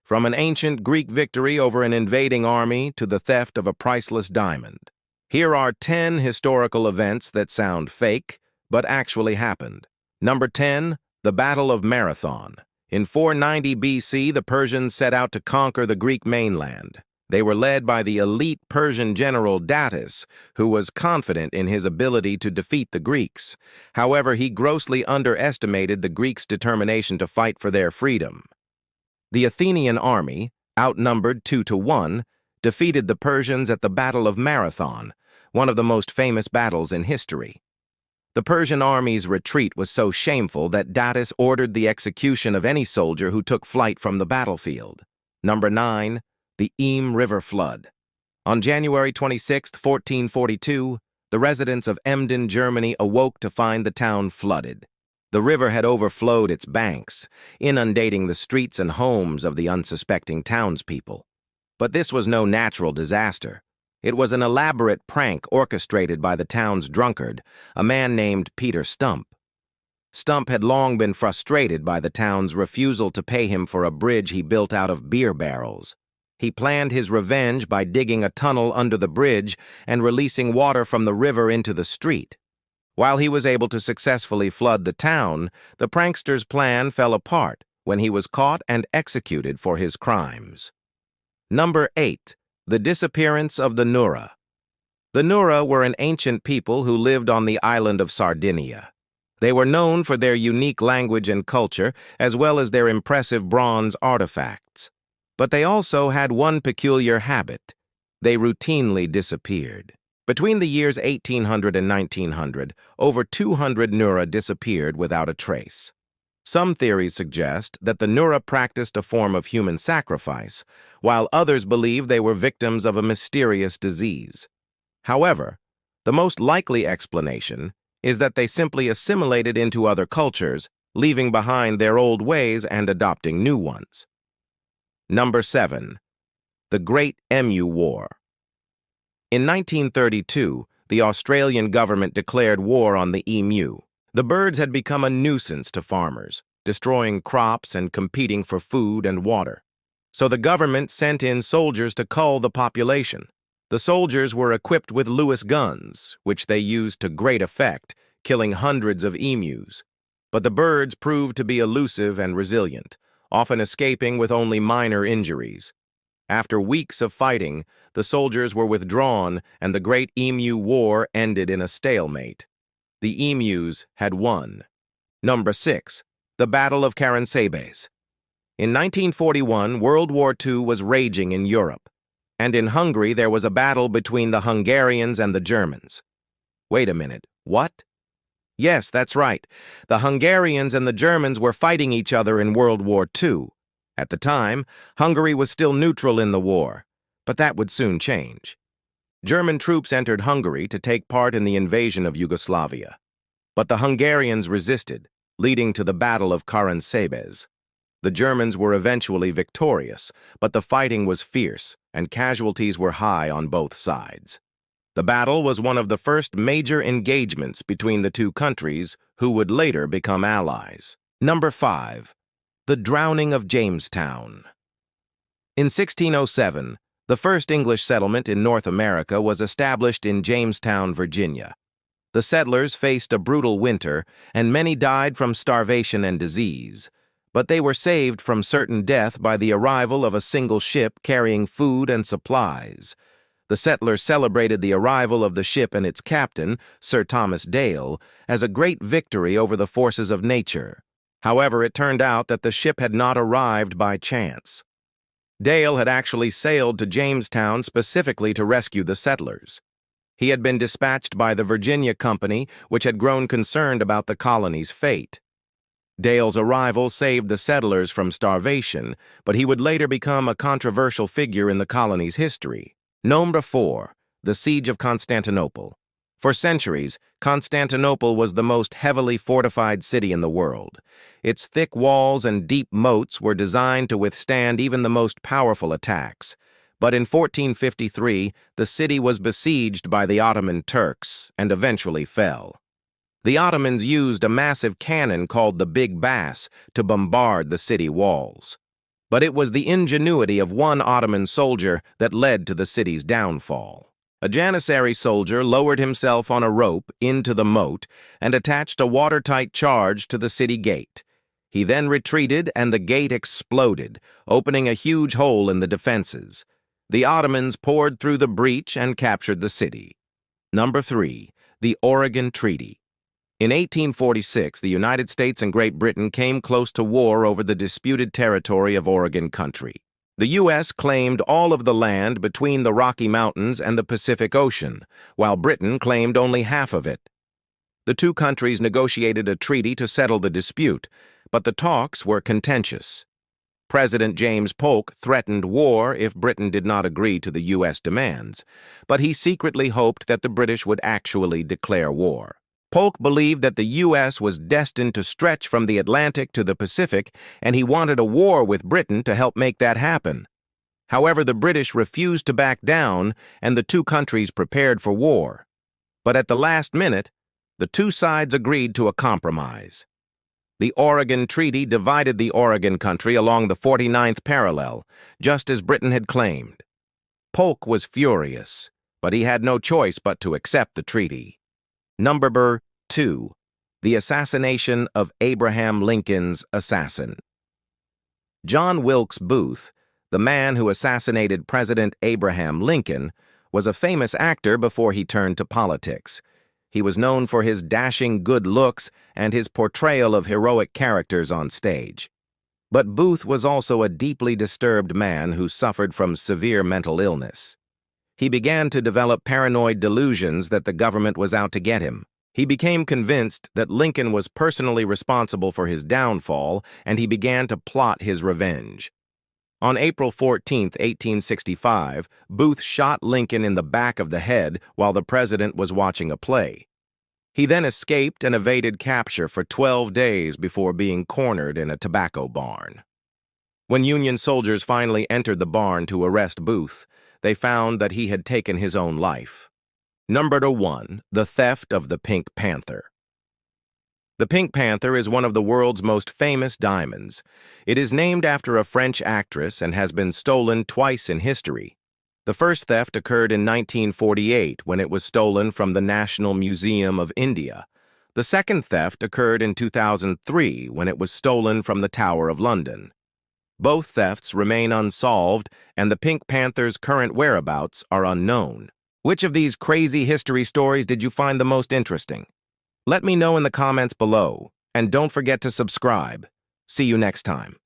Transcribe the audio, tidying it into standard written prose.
from an ancient Greek victory over an invading army to the theft of a priceless diamond. Here are 10 historical events that sound fake, but actually happened. Number 10, the Battle of Marathon. In 490 BC, the Persians set out to conquer the Greek mainland. They were led by the elite Persian general Datis, who was confident in his ability to defeat the Greeks. However, he grossly underestimated the Greeks' determination to fight for their freedom. The Athenian army, outnumbered 2-1, defeated the Persians at the Battle of Marathon, one of the most famous battles in history. The Persian army's retreat was so shameful that Datis ordered the execution of any soldier who took flight from the battlefield. Number 9, the Eem River Flood. On January 26, 1442, the residents of Emden, Germany awoke to find the town flooded. The river had overflowed its banks, inundating the streets and homes of the unsuspecting townspeople. But this was no natural disaster. It was an elaborate prank orchestrated by the town's drunkard, a man named Peter Stump. Stump had long been frustrated by the town's refusal to pay him for a bridge he built out of beer barrels. He planned his revenge by digging a tunnel under the bridge and releasing water from the river into the street. While he was able to successfully flood the town, the prankster's plan fell apart when he was caught and executed for his crimes. Number 8. The disappearance of the Nura. The Nura were an ancient people who lived on the island of Sardinia. They were known for their unique language and culture, as well as their impressive bronze artifacts. But they also had one peculiar habit. They routinely disappeared. Between the years 1800 and 1900, over 200 Nura disappeared without a trace. Some theories suggest that the Nura practiced a form of human sacrifice, while others believe they were victims of a mysterious disease. However, the most likely explanation is that they simply assimilated into other cultures, leaving behind their old ways and adopting new ones. Number 7. The Great Emu War. In 1932, the Australian government declared war on the emu. The birds had become a nuisance to farmers, destroying crops and competing for food and water. So the government sent in soldiers to cull the population. The soldiers were equipped with Lewis guns, which they used to great effect, killing hundreds of emus. But the birds proved to be elusive and resilient, often escaping with only minor injuries. After weeks of fighting, the soldiers were withdrawn and the Great Emu War ended in a stalemate. The emus had won. Number 6. The Battle of Caransebeș. In 1941, World War II was raging in Europe, and in Hungary there was a battle between the Hungarians and the Germans. Wait a minute, what? Yes, that's right. The Hungarians and the Germans were fighting each other in World War II. At the time, Hungary was still neutral in the war, but that would soon change. German troops entered Hungary to take part in the invasion of Yugoslavia. But the Hungarians resisted, leading to the Battle of Caransebeș. The Germans were eventually victorious, but the fighting was fierce, and casualties were high on both sides. The battle was one of the first major engagements between the two countries, who would later become allies. Number 5. The Drowning of Jamestown. In 1607, the first English settlement in North America was established in Jamestown, Virginia. The settlers faced a brutal winter, and many died from starvation and disease, but they were saved from certain death by the arrival of a single ship carrying food and supplies. The settlers celebrated the arrival of the ship and its captain, Sir Thomas Dale, as a great victory over the forces of nature. However, it turned out that the ship had not arrived by chance. Dale had actually sailed to Jamestown specifically to rescue the settlers. He had been dispatched by the Virginia Company, which had grown concerned about the colony's fate. Dale's arrival saved the settlers from starvation, but he would later become a controversial figure in the colony's history. Number 4. The Siege of Constantinople. For centuries, Constantinople was the most heavily fortified city in the world. Its thick walls and deep moats were designed to withstand even the most powerful attacks. But in 1453, the city was besieged by the Ottoman Turks and eventually fell. The Ottomans used a massive cannon called the Big Bass to bombard the city walls. But it was the ingenuity of one Ottoman soldier that led to the city's downfall. A Janissary soldier lowered himself on a rope into the moat and attached a watertight charge to the city gate. He then retreated and the gate exploded, opening a huge hole in the defenses. The Ottomans poured through the breach and captured the city. Number 3. The Oregon Treaty. In 1846, the United States and Great Britain came close to war over the disputed territory of Oregon Country. The U.S. claimed all of the land between the Rocky Mountains and the Pacific Ocean, while Britain claimed only half of it. The two countries negotiated a treaty to settle the dispute, but the talks were contentious. President James Polk threatened war if Britain did not agree to the U.S. demands, but he secretly hoped that the British would actually declare war. Polk believed that the U.S. was destined to stretch from the Atlantic to the Pacific, and he wanted a war with Britain to help make that happen. However, the British refused to back down, and the two countries prepared for war. But at the last minute, the two sides agreed to a compromise. The Oregon Treaty divided the Oregon Country along the 49th parallel, just as Britain had claimed. Polk was furious, but he had no choice but to accept the treaty. Number 2. The assassination of Abraham Lincoln's assassin. John Wilkes Booth, the man who assassinated President Abraham Lincoln, was a famous actor before he turned to politics. He was known for his dashing good looks and his portrayal of heroic characters on stage. But Booth was also a deeply disturbed man who suffered from severe mental illness. He began to develop paranoid delusions that the government was out to get him. He became convinced that Lincoln was personally responsible for his downfall, and he began to plot his revenge. On April 14, 1865, Booth shot Lincoln in the back of the head while the president was watching a play. He then escaped and evaded capture for 12 days before being cornered in a tobacco barn. When Union soldiers finally entered the barn to arrest Booth, they found that he had taken his own life. Number 1. The theft of the Pink Panther. The Pink Panther is one of the world's most famous diamonds. It is named after a French actress and has been stolen twice in history. The first theft occurred in 1948 when it was stolen from the National Museum of India. The second theft occurred in 2003 when it was stolen from the Tower of London. Both thefts remain unsolved, and the Pink Panther's current whereabouts are unknown. Which of these crazy history stories did you find the most interesting? Let me know in the comments below, and don't forget to subscribe. See you next time.